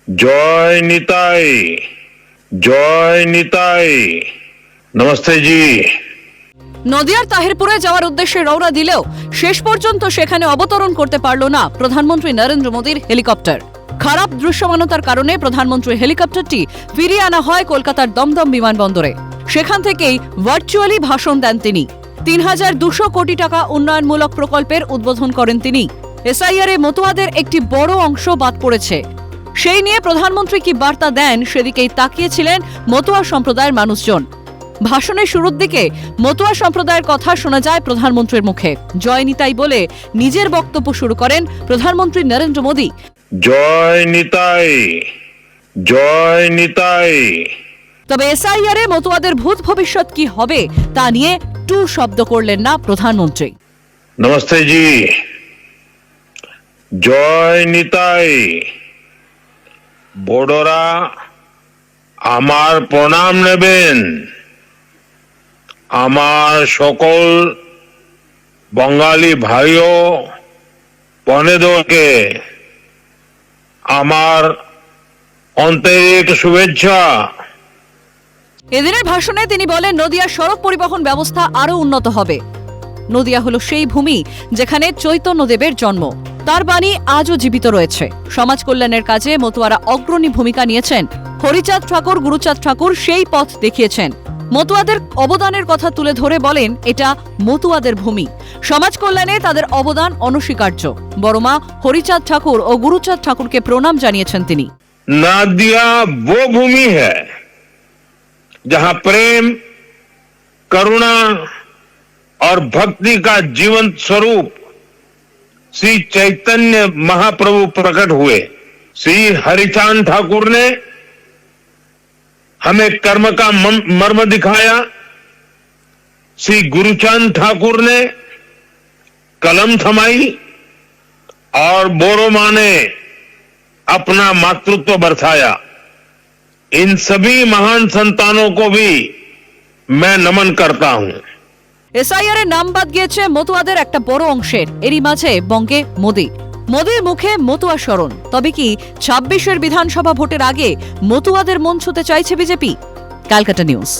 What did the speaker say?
जय निताई, जय निताई। नमस्ते जी। নদিয়ার তাহিরপুরে যাওয়ার উদ্দেশ্যে রওনা দিলেও শেষ পর্যন্ত সেখানে অবতরণ করতে পারল না প্রধানমন্ত্রী নরেন্দ্র মোদীর হেলিকপ্টার। খারাপ দৃশ্যমানতার কারণে প্রধানমন্ত্রীর হেলিকপ্টারটি ফিরিয়ে আনা হয় কলকাতার দমদম বিমানবন্দরে। সেখান থেকেই ভার্চুয়ালি ভাষণ দেন তিনি। ৩,২০০ কোটি টাকা উন্নয়নমূলক প্রকল্পের উদ্বোধন করেন তিনি। এসআইআরে মতুয়াদের একটি বড় অংশ বাদ পড়েছে, সেই নিয়ে প্রধানমন্ত্রী কি বার্তা দেন সেদিকেই তাকিয়েছিলেন মতুয়া সম্প্রদায়ের মানুষজন। ভাষণের শুরুর দিকে মতুয়া সম্প্রদায়ের কথা শোনা যায় প্রধানমন্ত্রীর মুখে। জয় নিতাই বলে নিজের বক্তব্য শুরু করেন প্রধানমন্ত্রী নরেন্দ্র মোদী। জয় নিতাই, জয় নিতাই। তবে এসআইআরে মতুয়াদের ভূত ভবিষ্যৎ কি হবে তা নিয়ে টু শব্দ করলেন না প্রধানমন্ত্রী। নমস্তে জি, জয় নিতাই। বড়রা আমার প্রণাম নেবেন। আমার সকল বঙ্গালী ভাইও বোনেদেরকে আমার আন্তরিক শুভেচ্ছা। এদিনের ভাষণে তিনি বলেন নদিয়ার সড়ক পরিবহন ব্যবস্থা আরো উন্নত হবে। নদিয়া হলো সেই ভূমি যেখানে চৈতন্যদেবের জন্ম, তার বাণী আজও জীবিত রয়েছে। সমাজ কল্যাণের কাজে মতুয়ারা অগ্রণী ভূমিকা নিয়েছেন। হরিচাঁদ ঠাকুর, গুরুচাঁদ ঠাকুর সেই পথ দেখিয়েছেন। মতুয়াদের অবদানের কথা তুলে ধরে বলেন এটা মতুয়াদের ভূমি, সমাজ কল্যাণে তাদের অবদান অনস্বীকার্য। বড়মা হরিচাঁদ ঠাকুর ও গুরুচাঁদ ঠাকুরকে প্রণাম জানিয়েছেন তিনি। नदिया वो भूमि है जहां प्रेम, करुणा और भक्ति का जीवंत स्वरूप श्री चैतन्य महाप्रभु प्रकट हुए। श्री हरिचांद ठाकुर ने हमें कर्म का मर्म दिखाया। श्री गुरुचांद ठाकुर ने कलम थमाई और बोरोमा ने अपना मातृत्व बरसाया। इन सभी महान संतानों को भी मैं नमन करता हूं। এসআইআর এর নাম বাদ গিয়েছে মতুয়াদের একটা বড় অংশের। এরই মাঝে বঙ্গে মোদীর মুখে মতুয়া স্মরণ। তবে কি ২৬-এর বিধানসভা ভোটের আগে মতুয়াদের মন ছুঁতে চাইছে বিজেপি? ক্যালকাটা নিউজ।